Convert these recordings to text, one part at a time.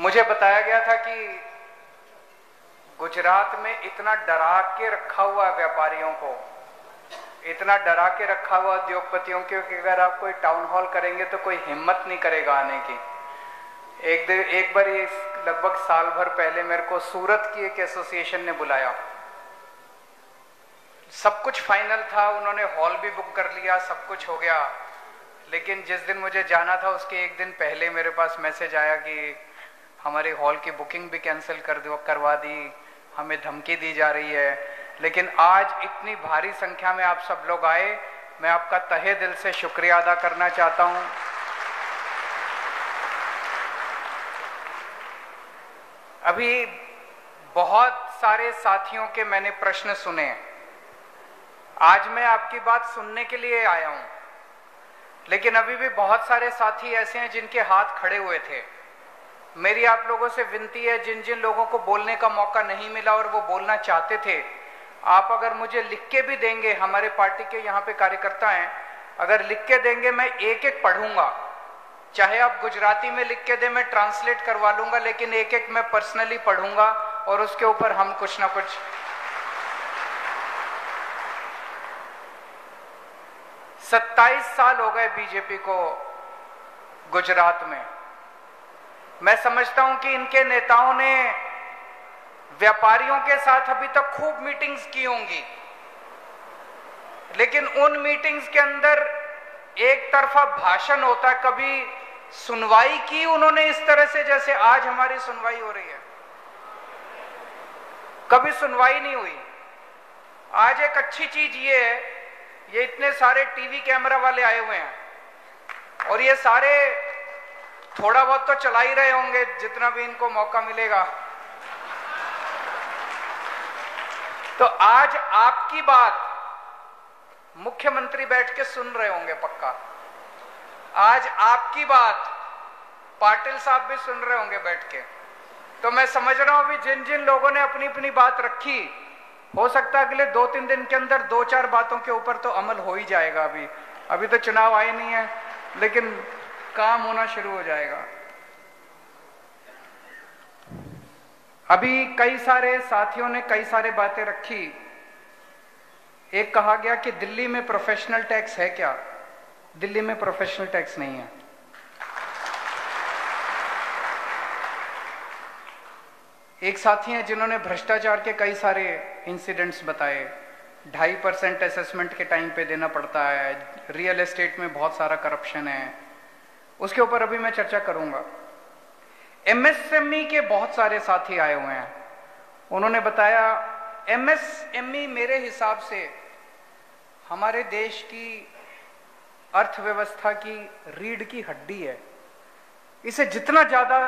मुझे बताया गया था कि गुजरात में इतना डरा के रखा हुआ है व्यापारियों को, इतना डरा के रखा हुआ उद्योगपतियों को कि अगर आप कोई टाउन हॉल करेंगे तो कोई हिम्मत नहीं करेगा आने की। एक बार ये लगभग साल भर पहले मेरे को सूरत की एक एसोसिएशन ने बुलाया, सब कुछ फाइनल था, उन्होंने हॉल भी बुक कर लिया, सब कुछ हो गया, लेकिन जिस दिन मुझे जाना था उसके एक दिन पहले मेरे पास मैसेज आया कि हमारे हॉल की बुकिंग भी कैंसिल करवा दी, हमें धमकी दी जा रही है। लेकिन आज इतनी भारी संख्या में आप सब लोग आए, मैं आपका तहे दिल से शुक्रिया अदा करना चाहता हूं। अभी बहुत सारे साथियों के मैंने प्रश्न सुने, आज मैं आपकी बात सुनने के लिए आया हूं, लेकिन अभी भी बहुत सारे साथी ऐसे हैं जिनके हाथ खड़े हुए थे। मेरी आप लोगों से विनती है, जिन जिन लोगों को बोलने का मौका नहीं मिला और वो बोलना चाहते थे, आप अगर मुझे लिख के भी देंगे, हमारे पार्टी के यहाँ पे कार्यकर्ता हैं, अगर लिख के देंगे मैं एक एक पढ़ूंगा, चाहे आप गुजराती में लिख के दें मैं ट्रांसलेट करवा लूंगा, लेकिन एक एक मैं पर्सनली पढ़ूंगा और उसके ऊपर हम कुछ ना कुछ। 27 साल हो गए बीजेपी को गुजरात में। मैं समझता हूं कि इनके नेताओं ने व्यापारियों के साथ अभी तक खूब मीटिंग्स की होंगी, लेकिन उन मीटिंग्स के अंदर एक तरफा भाषण होता है। कभी सुनवाई की उन्होंने इस तरह से जैसे आज हमारी सुनवाई हो रही है? कभी सुनवाई नहीं हुई। आज एक अच्छी चीज ये है, ये इतने सारे टीवी कैमरा वाले आए हुए हैं और ये सारे थोड़ा बहुत तो चला ही रहे होंगे जितना भी इनको मौका मिलेगा। तो आज आपकी बात मुख्यमंत्री बैठ के सुन रहे होंगे पक्का, आज आपकी बात पाटिल साहब भी सुन रहे होंगे बैठ के। तो मैं समझ रहा हूं अभी जिन जिन लोगों ने अपनी अपनी बात रखी, हो सकता है अगले 2-3 दिन के अंदर 2-4 बातों के ऊपर तो अमल हो ही जाएगा। अभी तो चुनाव आए नहीं है, लेकिन काम होना शुरू हो जाएगा। अभी कई सारे साथियों ने कई सारे बातें रखी। एक कहा गया कि दिल्ली में प्रोफेशनल टैक्स है क्या? दिल्ली में प्रोफेशनल टैक्स नहीं है। एक साथी हैं जिन्होंने भ्रष्टाचार के कई सारे इंसिडेंट्स बताए। 2.5% असेसमेंट के टाइम पे देना पड़ता है, रियल एस्टेट में बहुत सारा करप्शन है, उसके ऊपर अभी मैं चर्चा करूंगा। एमएसएमई के बहुत सारे साथी आए हुए हैं, उन्होंने बताया एमएसएमई मेरे हिसाब से हमारे देश की अर्थव्यवस्था की रीढ़ की हड्डी है। इसे जितना ज्यादा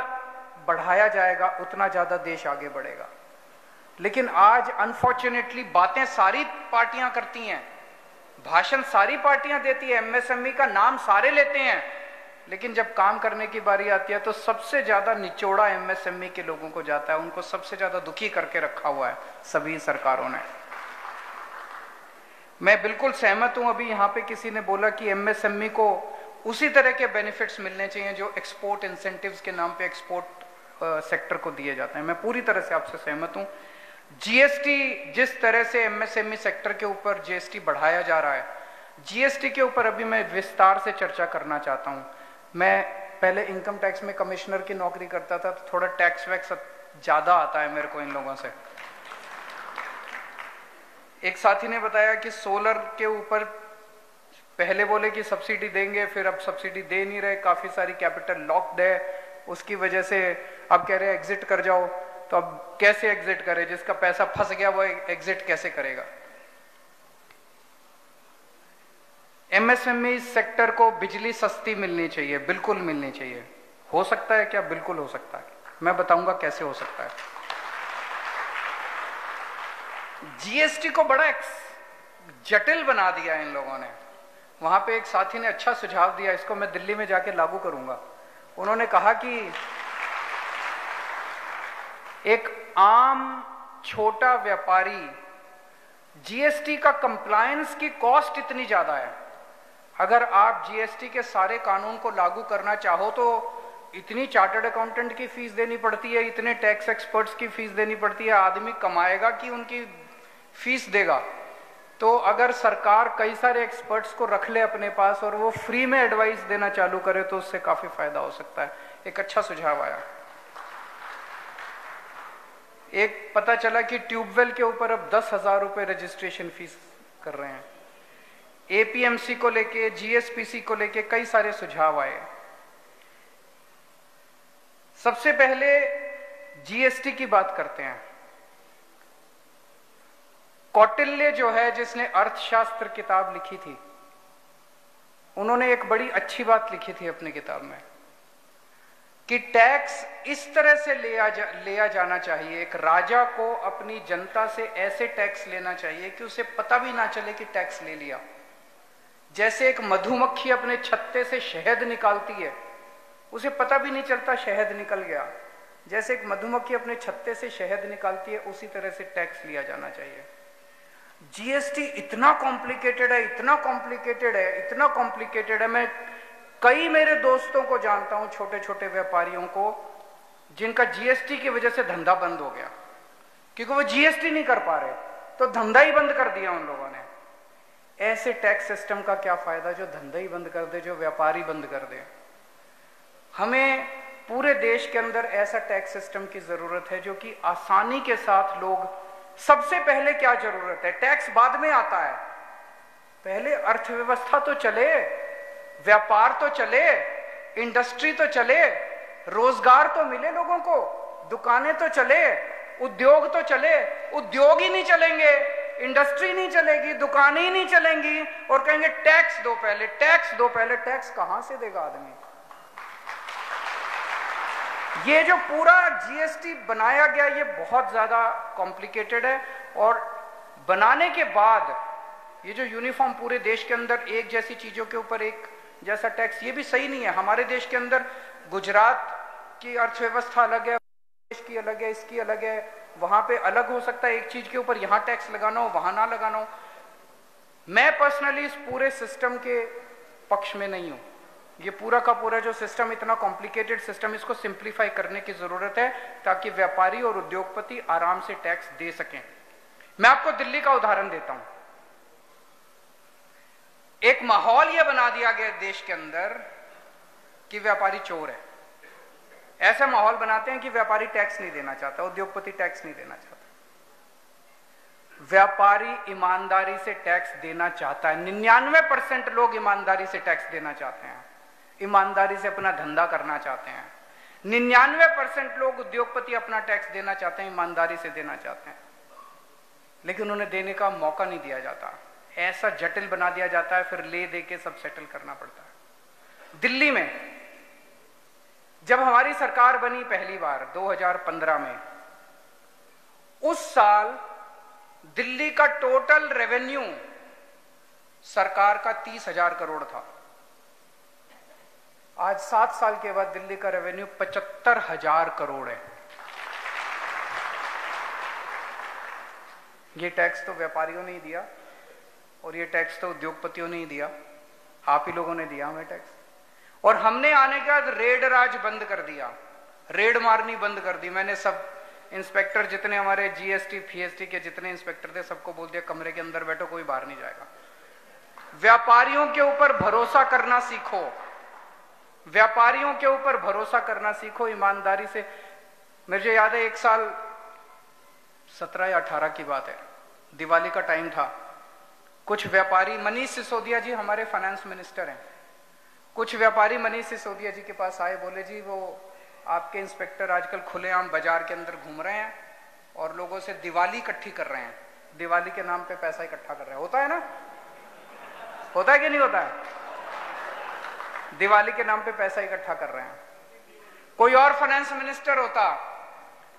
बढ़ाया जाएगा उतना ज्यादा देश आगे बढ़ेगा। लेकिन आज अनफॉर्चुनेटली बातें सारी पार्टियां करती हैं, भाषण सारी पार्टियां देती है, एमएसएमई का नाम सारे लेते हैं, लेकिन जब काम करने की बारी आती है तो सबसे ज्यादा निचोड़ा एमएसएमई के लोगों को जाता है। उनको सबसे ज्यादा दुखी करके रखा हुआ है सभी सरकारों ने। मैं बिल्कुल सहमत हूं। अभी यहां पे किसी ने बोला कि एमएसएमई को उसी तरह के बेनिफिट्स मिलने चाहिए जो एक्सपोर्ट इंसेंटिव्स के नाम पे एक्सपोर्ट सेक्टर को दिए जाते हैं। मैं पूरी तरह से आपसे सहमत हूं। जीएसटी, जिस तरह से एमएसएमई सेक्टर के ऊपर जीएसटी बढ़ाया जा रहा है, जीएसटी के ऊपर अभी मैं विस्तार से चर्चा करना चाहता हूं। मैं पहले इनकम टैक्स में कमिश्नर की नौकरी करता था, तो थोड़ा टैक्स वैक्स ज्यादा आता है मेरे को इन लोगों से। एक साथी ने बताया कि सोलर के ऊपर पहले बोले कि सब्सिडी देंगे, फिर अब सब्सिडी दे नहीं रहे, काफी सारी कैपिटल लॉक्ड है, उसकी वजह से अब कह रहे हैं एग्जिट कर जाओ। तो अब कैसे एग्जिट करे? जिसका पैसा फंस गया वो एग्जिट कैसे करेगा? एमएसएमई सेक्टर को बिजली सस्ती मिलनी चाहिए, बिल्कुल मिलनी चाहिए। हो सकता है क्या? बिल्कुल हो सकता है। मैं बताऊंगा कैसे हो सकता है। जीएसटी को बड़ा जटिल बना दिया इन लोगों ने। वहां पे एक साथी ने अच्छा सुझाव दिया, इसको मैं दिल्ली में जाके लागू करूंगा। उन्होंने कहा कि एक आम छोटा व्यापारी, जीएसटी का कंप्लायंस की कॉस्ट इतनी ज्यादा है, अगर आप जीएसटी के सारे कानून को लागू करना चाहो तो इतनी चार्टर्ड अकाउंटेंट की फीस देनी पड़ती है, इतने टैक्स एक्सपर्ट्स की फीस देनी पड़ती है, आदमी कमाएगा कि उनकी फीस देगा? तो अगर सरकार कई सारे एक्सपर्ट्स को रख ले अपने पास और वो फ्री में एडवाइस देना चालू करे तो उससे काफी फायदा हो सकता है। एक अच्छा सुझाव आया। एक पता चला कि ट्यूबवेल के ऊपर अब 10,000 रुपए रजिस्ट्रेशन फीस कर रहे हैं। एपीएमसी को लेके, जीएसपीसी को लेके कई सारे सुझाव आए। सबसे पहले जीएसटी की बात करते हैं। कौटिल्य जो है, जिसने अर्थशास्त्र किताब लिखी थी, उन्होंने एक बड़ी अच्छी बात लिखी थी अपनी किताब में कि टैक्स इस तरह से लिया जाना चाहिए। एक राजा को अपनी जनता से ऐसे टैक्स लेना चाहिए कि उसे पता भी ना चले कि टैक्स ले लिया। जैसे एक मधुमक्खी अपने छत्ते से शहद निकालती है, उसे पता भी नहीं चलता शहद निकल गया। जैसे एक मधुमक्खी अपने छत्ते से शहद निकालती है, उसी तरह से टैक्स लिया जाना चाहिए। जीएसटी इतना कॉम्प्लिकेटेड है, इतना कॉम्प्लिकेटेड है, इतना कॉम्प्लिकेटेड है। मैं कई मेरे दोस्तों को जानता हूं, छोटे छोटे व्यापारियों को, जिनका जीएसटी की वजह से धंधा बंद हो गया, क्योंकि वो जीएसटी नहीं कर पा रहे, तो धंधा ही बंद कर दिया उन लोगों ने। ऐसे टैक्स सिस्टम का क्या फायदा जो धंधा ही बंद कर दे, जो व्यापारी बंद कर दे। हमें पूरे देश के अंदर ऐसा टैक्स सिस्टम की जरूरत है जो कि आसानी के साथ लोग, सबसे पहले क्या जरूरत है, टैक्स बाद में आता है, पहले अर्थव्यवस्था तो चले, व्यापार तो चले, इंडस्ट्री तो चले, रोजगार तो मिले लोगों को, दुकानें तो चले, उद्योग तो चले। उद्योग ही नहीं चलेंगे, इंडस्ट्री नहीं चलेगी, दुकानें ही नहीं चलेंगी और कहेंगे टैक्स दो पहले, टैक्स दो पहले। टैक्स कहां से देगा आदमी? ये जो पूरा जीएसटी बनाया गया, ये बहुत ज्यादा कॉम्प्लिकेटेड है। और बनाने के बाद ये जो यूनिफॉर्म पूरे देश के अंदर एक जैसी चीजों के ऊपर एक जैसा टैक्स, ये भी सही नहीं है। हमारे देश के अंदर गुजरात की अर्थव्यवस्था अलग है, देश की अलग है, इसकी अलग है, वहां पे अलग हो सकता है एक चीज के ऊपर, यहां टैक्स लगाना हो, वहां ना लगाना हो। मैं पर्सनली इस पूरे सिस्टम के पक्ष में नहीं हूं। ये पूरा का पूरा जो सिस्टम, इतना कॉम्प्लिकेटेड सिस्टम, इसको सिंप्लीफाई करने की जरूरत है ताकि व्यापारी और उद्योगपति आराम से टैक्स दे सकें। मैं आपको दिल्ली का उदाहरण देता हूं। एक माहौल यह बना दिया गया देश के अंदर कि व्यापारी चोर है। ऐसा माहौल बनाते हैं कि व्यापारी टैक्स नहीं देना चाहता, उद्योगपति टैक्स नहीं देना चाहता। व्यापारी ईमानदारी से टैक्स देना चाहता है। 99% लोग ईमानदारी से टैक्स देना चाहते हैं, ईमानदारी से अपना धंधा करना चाहते हैं। 99% लोग उद्योगपति अपना टैक्स देना चाहते हैं, ईमानदारी से देना चाहते हैं, लेकिन उन्हें देने का मौका नहीं दिया जाता। ऐसा जटिल बना दिया जाता है, फिर ले दे के सब सेटल करना पड़ता है। दिल्ली में जब हमारी सरकार बनी पहली बार 2015 में, उस साल दिल्ली का टोटल रेवेन्यू सरकार का 30,000 करोड़ था। आज 7 साल के बाद दिल्ली का रेवेन्यू 75,000 करोड़ है। ये टैक्स तो व्यापारियों ने ही दिया और ये टैक्स तो उद्योगपतियों ने ही दिया, आप ही लोगों ने दिया हमें टैक्स। और हमने आने के बाद रेड राज बंद कर दिया, रेड मारनी बंद कर दी। मैंने सब इंस्पेक्टर, जितने हमारे जीएसटी फीएसटी के जितने इंस्पेक्टर थे, सबको बोल दिया कमरे के अंदर बैठो, कोई बाहर नहीं जाएगा। व्यापारियों के ऊपर भरोसा करना सीखो, व्यापारियों के ऊपर भरोसा करना सीखो ईमानदारी से। मुझे याद है एक साल 17 या 18 की बात है, दिवाली का टाइम था। कुछ व्यापारी, मनीष सिसोदिया जी हमारे फाइनेंस मिनिस्टर हैं, कुछ व्यापारी मनीष सिसोदिया जी के पास आए, बोले जी वो आपके इंस्पेक्टर आजकल खुलेआम बाजार के अंदर घूम रहे हैं और लोगों से दिवाली इकट्ठी कर रहे हैं, दिवाली के नाम पे पैसा इकट्ठा कर रहे हैं। होता है ना, होता है कि नहीं होता है? दिवाली के नाम पे पैसा इकट्ठा कर रहे हैं। कोई और फाइनेंस मिनिस्टर होता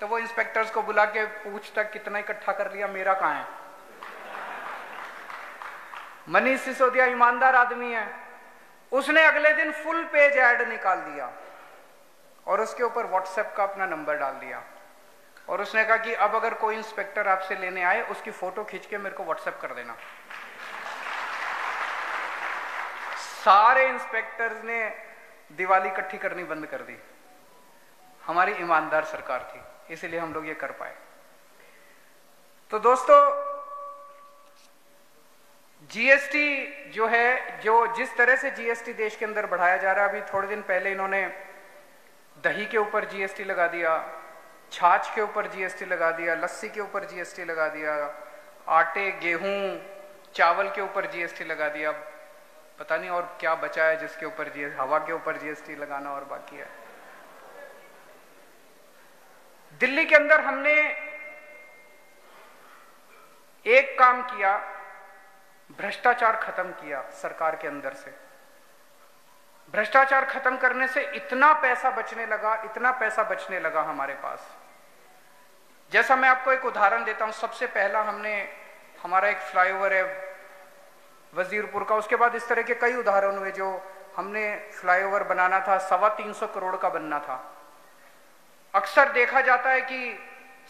तो वो इंस्पेक्टर्स को बुला के पूछता कितना इकट्ठा कर लिया, मेरा कहां है। मनीष सिसोदिया ईमानदार आदमी है, उसने अगले दिन फुल पेज ऐड निकाल दिया और उसके ऊपर व्हाट्सएप का अपना नंबर डाल दिया और उसने कहा कि अब अगर कोई इंस्पेक्टर आपसे लेने आए, उसकी फोटो खींच के मेरे को व्हाट्सएप कर देना। सारे इंस्पेक्टर्स ने दिवाली इकट्ठी करनी बंद कर दी। हमारी ईमानदार सरकार थी, इसीलिए हम लोग ये कर पाए। तो दोस्तों, जीएसटी जो है, जो जिस तरह से जीएसटी देश के अंदर बढ़ाया जा रहा है, अभी थोड़े दिन पहले इन्होंने दही के ऊपर जीएसटी लगा दिया, छाछ के ऊपर जीएसटी लगा दिया, लस्सी के ऊपर जीएसटी लगा दिया, आटे, गेहूं, चावल के ऊपर जीएसटी लगा दिया। पता नहीं और क्या बचा है जिसके ऊपर जीएसटी, हवा के ऊपर जीएसटी लगाना और बाकी है। दिल्ली के अंदर हमने एक काम किया, भ्रष्टाचार खत्म किया सरकार के अंदर से। भ्रष्टाचार खत्म करने से इतना पैसा बचने लगा, इतना पैसा बचने लगा हमारे पास। जैसा मैं आपको एक उदाहरण देता हूं, सबसे पहला हमारा एक फ्लाईओवर है वजीरपुर का, उसके बाद इस तरह के कई उदाहरण हुए जो हमने फ्लाईओवर बनाना था, 325 करोड़ का बनना था। अक्सर देखा जाता है कि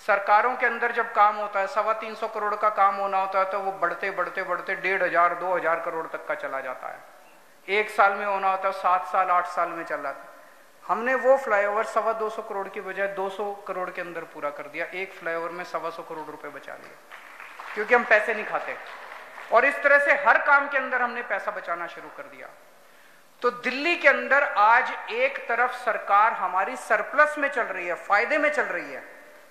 सरकारों के अंदर जब काम होता है, 325 करोड़ का काम होना होता है, तो वो बढ़ते बढ़ते बढ़ते 1,500 2,000 करोड़ तक का चला जाता है। एक साल में होना होता है, 7 साल 8 साल में चल जाता है। हमने वो फ्लाईओवर 225 करोड़ की बजाय 200 करोड़ के अंदर पूरा कर दिया। एक फ्लाईओवर में 125 करोड़ रुपए बचा लिए, क्योंकि हम पैसे नहीं खाते। और इस तरह से हर काम के अंदर हमने पैसा बचाना शुरू कर दिया। तो दिल्ली के अंदर आज एक तरफ सरकार हमारी सरप्लस में चल रही है, फायदे में चल रही है।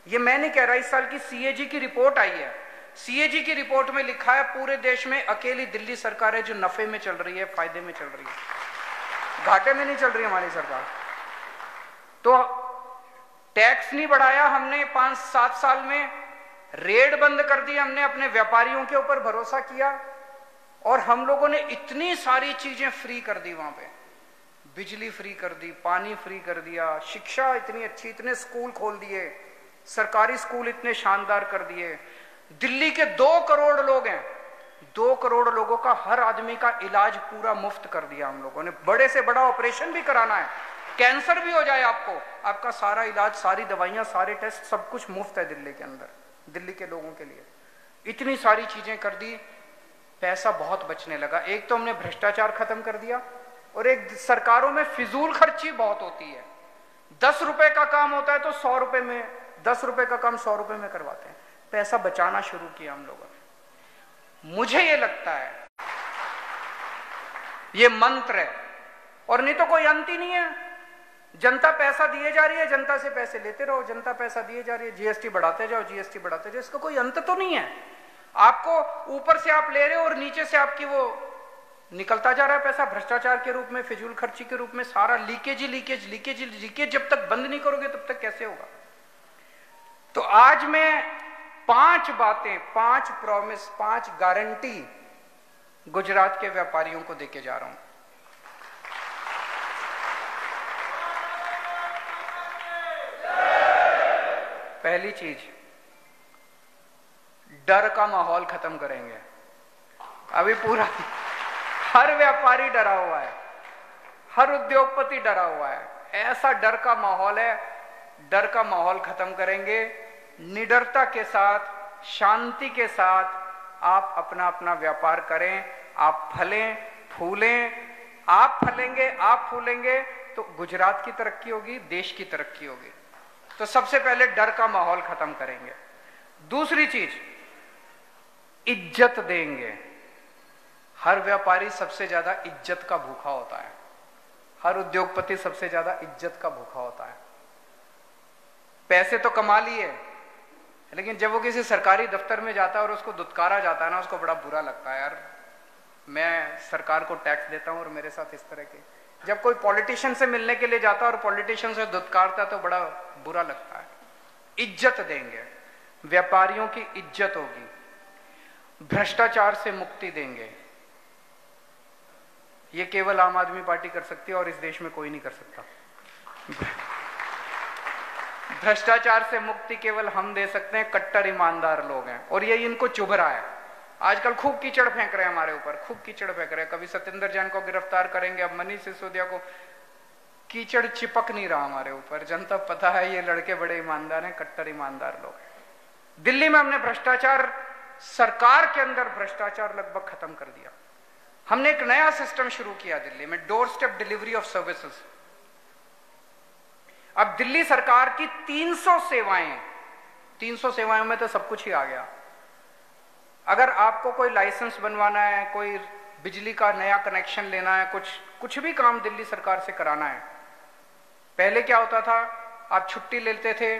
ये मैं नहीं कह रहा, इस साल की सीएजी की रिपोर्ट आई है। सीएजी की रिपोर्ट में लिखा है पूरे देश में अकेली दिल्ली सरकार है जो नफे में चल रही है, फायदे में चल रही है, घाटे में नहीं चल रही हमारी सरकार। तो टैक्स नहीं बढ़ाया हमने 5-7 साल में, रेड बंद कर दी हमने, अपने व्यापारियों के ऊपर भरोसा किया और हम लोगों ने इतनी सारी चीजें फ्री कर दी वहां पे। बिजली फ्री कर दी, पानी फ्री कर दिया, शिक्षा इतनी अच्छी, इतने स्कूल खोल दिए, सरकारी स्कूल इतने शानदार कर दिए। दिल्ली के 2 करोड़ लोग हैं, 2 करोड़ लोगों का हर आदमी का इलाज पूरा मुफ्त कर दिया हम लोगों ने। बड़े से बड़ा ऑपरेशन भी कराना है, कैंसर भी हो जाए आपको, आपका सारा इलाज, सारी दवाइयां, सारे टेस्ट, सब कुछ मुफ्त है दिल्ली के अंदर, दिल्ली के लोगों के लिए। इतनी सारी चीजें कर दी, पैसा बहुत बचने लगा। एक तो हमने भ्रष्टाचार खत्म कर दिया, और एक सरकारों में फिजूल खर्ची बहुत होती है। 10 रुपए का काम होता है तो 100 रुपए में, 10 रुपए का काम 100 रुपए में करवाते हैं। पैसा बचाना शुरू किया हम लोगों ने। मुझे ये लगता है ये मंत्र है, और नहीं तो कोई अंत ही नहीं है। जनता पैसा दिए जा रही है, जनता से पैसे लेते रहो, जनता पैसा दिए जा रही है, जीएसटी बढ़ाते जाओ, जीएसटी बढ़ाते जाओ, इसका कोई अंत तो नहीं है। आपको ऊपर से आप ले रहे हो और नीचे से आपकी वो निकलता जा रहा है पैसा, भ्रष्टाचार के रूप में, फिजूल खर्ची के रूप में, सारा लीकेज ही लीकेज, लीकेज ही लीकेज। जब तक बंद नहीं करोगे तब तक कैसे होगा। तो आज मैं 5 बातें, 5 प्रॉमिस, 5 गारंटी गुजरात के व्यापारियों को देके जा रहा हूं। पहली चीज, डर का माहौल खत्म करेंगे। अभी पूरा हर व्यापारी डरा हुआ है, हर उद्योगपति डरा हुआ है, ऐसा डर का माहौल है। डर का माहौल खत्म करेंगे। निडरता के साथ, शांति के साथ आप अपना अपना व्यापार करें। आप फलें फूलें, आप फलेंगे, आप फूलेंगे तो गुजरात की तरक्की होगी, देश की तरक्की होगी। तो सबसे पहले डर का माहौल खत्म करेंगे। दूसरी चीज, इज्जत देंगे। हर व्यापारी सबसे ज्यादा इज्जत का भूखा होता है, हर उद्योगपति सबसे ज्यादा इज्जत का भूखा होता है। पैसे तो कमा लिए, लेकिन जब वो किसी सरकारी दफ्तर में जाता है और उसको दुत्कारा जाता है ना, उसको बड़ा बुरा लगता है। यार, मैं सरकार को टैक्स देता हूं और मेरे साथ इस तरह के। जब कोई पॉलिटिशियन से मिलने के लिए जाता है और पॉलिटिशियन से दुत्कारता है तो बड़ा बुरा लगता है। इज्जत देंगे, व्यापारियों की इज्जत होगी, भ्रष्टाचार से मुक्ति देंगे। ये केवल आम आदमी पार्टी कर सकती है और इस देश में कोई नहीं कर सकता। भ्रष्टाचार से मुक्ति केवल हम दे सकते हैं, कट्टर ईमानदार लोग हैं, और ये इनको चुभ रहा है। आजकल खूब कीचड़ फेंक रहे हैं हमारे ऊपर, खूब कीचड़ फेंक रहे हैं। कभी सत्येंद्र जैन को गिरफ्तार करेंगे, अब मनीष सिसोदिया को। कीचड़ चिपक नहीं रहा हमारे ऊपर। जनता पता है ये लड़के बड़े ईमानदार हैं, कट्टर ईमानदार लोग हैं। दिल्ली में हमने भ्रष्टाचार, सरकार के अंदर भ्रष्टाचार लगभग खत्म कर दिया। हमने एक नया सिस्टम शुरू किया दिल्ली में, door step delivery of services. अब दिल्ली सरकार की 300 सेवाएं, 300 सेवाओं में तो सब कुछ ही आ गया। अगर आपको कोई लाइसेंस बनवाना है, कोई बिजली का नया कनेक्शन लेना है, कुछ भी काम दिल्ली सरकार से कराना है, पहले क्या होता था, आप छुट्टी लेते थे,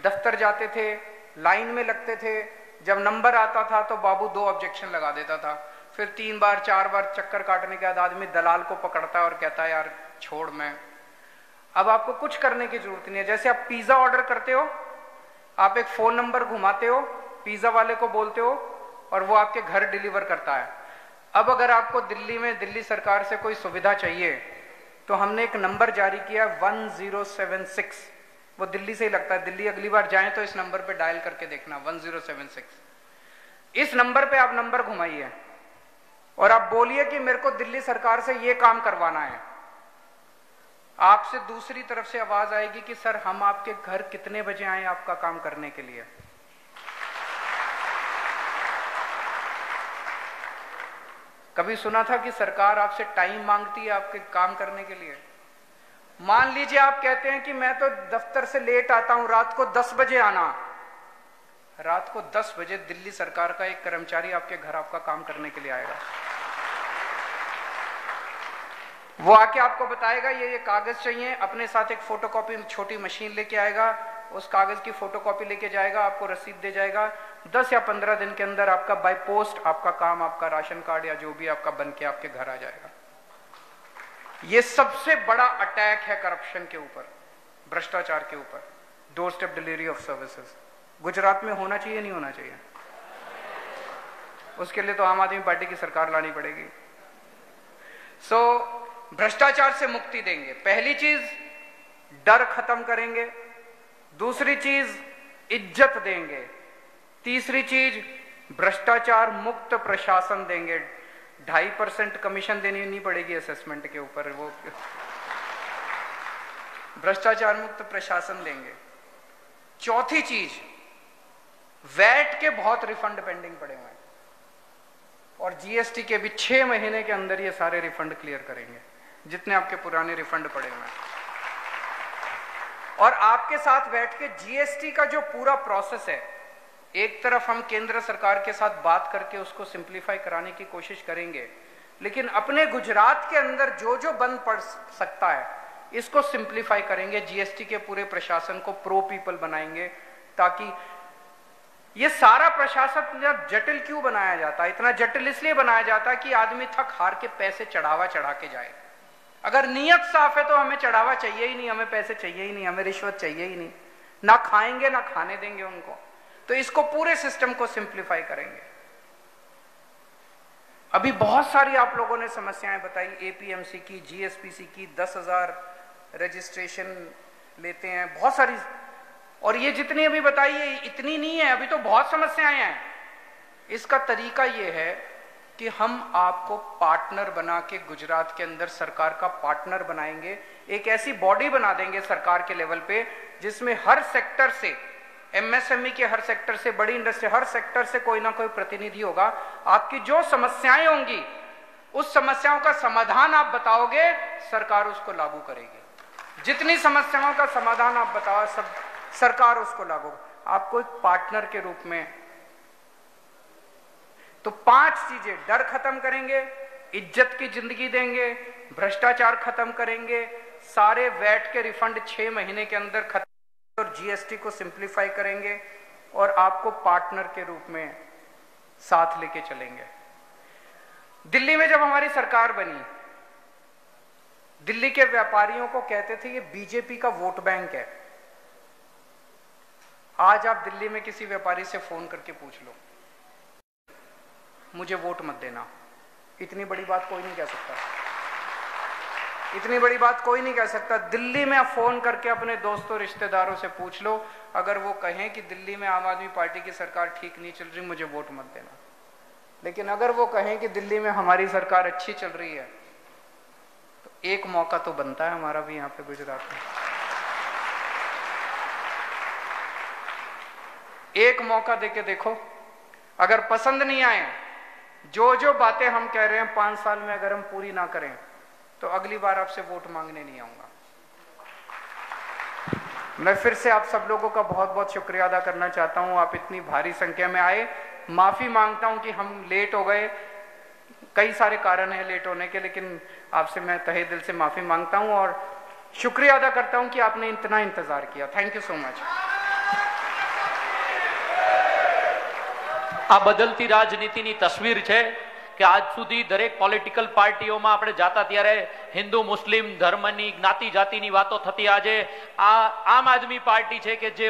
दफ्तर जाते थे, लाइन में लगते थे, जब नंबर आता था तो बाबू 2 ऑब्जेक्शन लगा देता था, फिर 3 बार 4 बार चक्कर काटने के बाद आदमी दलाल को पकड़ता है और कहता है यार छोड़ मैं। अब आपको कुछ करने की जरूरत नहीं है। जैसे आप पिज्जा ऑर्डर करते हो, आप एक फोन नंबर घुमाते हो, पिज्जा वाले को बोलते हो और वो आपके घर डिलीवर करता है। अब अगर आपको दिल्ली में दिल्ली सरकार से कोई सुविधा चाहिए तो हमने एक नंबर जारी किया 1076, वो दिल्ली से ही लगता है। दिल्ली अगली बार जाएं तो इस नंबर पे डायल करके देखना 1076। इस नंबर पे आप नंबर घुमाइए और आप बोलिए कि मेरे को दिल्ली सरकार से ये काम करवाना है। आपसे दूसरी तरफ से आवाज आएगी कि सर हम आपके घर कितने बजे आए आपका काम करने के लिए। कभी सुना था कि सरकार आपसे टाइम मांगती है आपके काम करने के लिए? मान लीजिए आप कहते हैं कि मैं तो दफ्तर से लेट आता हूं, रात को 10 बजे आना। रात को 10 बजे दिल्ली सरकार का एक कर्मचारी आपके घर आपका काम करने के लिए आएगा। वो आके आपको बताएगा ये कागज चाहिए, अपने साथ एक फोटोकॉपी छोटी मशीन लेके आएगा, उस कागज की फोटोकॉपी लेके जाएगा, आपको रसीद दे जाएगा। 10 या 15 दिन के अंदर आपका बाय पोस्ट आपका काम, आपका राशन कार्ड या जो भी आपका बन के आपके घर आ जाएगा। ये सबसे बड़ा अटैक है करप्शन के ऊपर, भ्रष्टाचार के ऊपर, door step delivery of services. Gujarat में होना चाहिए नहीं होना चाहिए? उसके लिए तो आम आदमी पार्टी की सरकार लानी पड़ेगी। भ्रष्टाचार से मुक्ति देंगे। पहली चीज डर खत्म करेंगे, दूसरी चीज इज्जत देंगे, तीसरी चीज भ्रष्टाचार मुक्त प्रशासन देंगे। 2.5% कमीशन देनी नहीं पड़ेगी असेसमेंट के ऊपर, वो भ्रष्टाचार मुक्त प्रशासन देंगे। चौथी चीज, वैट के बहुत रिफंड पेंडिंग पड़े हुए हैं और जीएसटी के भी 6 महीने के अंदर ये सारे रिफंड क्लियर करेंगे, जितने आपके पुराने रिफंड पड़े हुए हैं। और आपके साथ बैठ के जीएसटी का जो पूरा प्रोसेस है, एक तरफ हम केंद्र सरकार के साथ बात करके उसको सिंप्लीफाई कराने की कोशिश करेंगे, लेकिन अपने गुजरात के अंदर जो जो बंद पड़ सकता है इसको सिंप्लीफाई करेंगे। जीएसटी के पूरे प्रशासन को प्रो पीपल बनाएंगे, ताकि ये सारा प्रशासन जटिल क्यों बनाया जाता है? इतना जटिल इसलिए बनाया जाता है कि आदमी थक हार के पैसे चढ़ा के जाए। अगर नीयत साफ है तो हमें चढ़ावा चाहिए ही नहीं, हमें पैसे चाहिए ही नहीं, हमें रिश्वत चाहिए ही नहीं, ना खाएंगे ना खाने देंगे उनको। तो इसको पूरे सिस्टम को सिंप्लीफाई करेंगे। अभी बहुत सारी आप लोगों ने समस्याएं बताई, एपीएमसी की, जीएसपीसी की, 10,000 रजिस्ट्रेशन लेते हैं, बहुत सारी। और ये जितनी अभी बताई है इतनी नहीं है, अभी तो बहुत समस्याएं हैं। इसका तरीका ये है कि हम आपको पार्टनर बना के गुजरात के अंदर सरकार का पार्टनर बनाएंगे। एक ऐसी बॉडी बना देंगे सरकार के लेवल पे जिसमें हर सेक्टर से, एमएसएमई के हर सेक्टर से, बड़ी इंडस्ट्री, हर सेक्टर से कोई ना कोई प्रतिनिधि होगा। आपकी जो समस्याएं होंगी उस समस्याओं का समाधान आप बताओगे, सरकार उसको लागू करेगी। जितनी समस्याओं का समाधान आप बताओ, सब सरकार उसको लागू। आपको एक पार्टनर के रूप में। तो 5 चीजें, डर खत्म करेंगे, इज्जत की जिंदगी देंगे, भ्रष्टाचार खत्म करेंगे, सारे वैट के रिफंड 6 महीने के अंदर खत्म और जीएसटी को सिंप्लीफाई करेंगे और आपको पार्टनर के रूप में साथ लेके चलेंगे। दिल्ली में जब हमारी सरकार बनी, दिल्ली के व्यापारियों को कहते थे ये बीजेपी का वोट बैंक है। आज आप दिल्ली में किसी व्यापारी से फोन करके पूछ लो, मुझे वोट मत देना। इतनी बड़ी बात कोई नहीं कह सकता, इतनी बड़ी बात कोई नहीं कह सकता। दिल्ली में आप फोन करके अपने दोस्तों रिश्तेदारों से पूछ लो, अगर वो कहें कि दिल्ली में आम आदमी पार्टी की सरकार ठीक नहीं चल रही, मुझे वोट मत देना। लेकिन अगर वो कहें कि दिल्ली में हमारी सरकार अच्छी चल रही है, तो एक मौका तो बनता है हमारा भी यहाँ पे गुजरात में। एक मौका देके देखो, अगर पसंद नहीं आए, जो जो बातें हम कह रहे हैं 5 साल में अगर हम पूरी ना करें, तो अगली बार आपसे वोट मांगने नहीं आऊंगा। मैं फिर से आप सब लोगों का बहुत बहुत शुक्रिया अदा करना चाहता हूं। आप इतनी भारी संख्या में आए। माफी मांगता हूं कि हम लेट हो गए, कई सारे कारण हैं लेट होने के, लेकिन आपसे मैं तहे दिल से माफी मांगता हूं और शुक्रिया अदा करता हूं कि आपने इतना इंतजार किया। Thank you so much. આ બદલતી રાજનીતિની તસવીર છે કે આજ સુધી દરેક પોલિટિકલ પાર્ટીઓમાં આપણે જાતા ત્યારે હિન્દુ મુસ્લિમ ધર્મની જ્ઞાતિ જાતિની વાતો થતી। આજે આ આમ આદમી પાર્ટી છે કે જે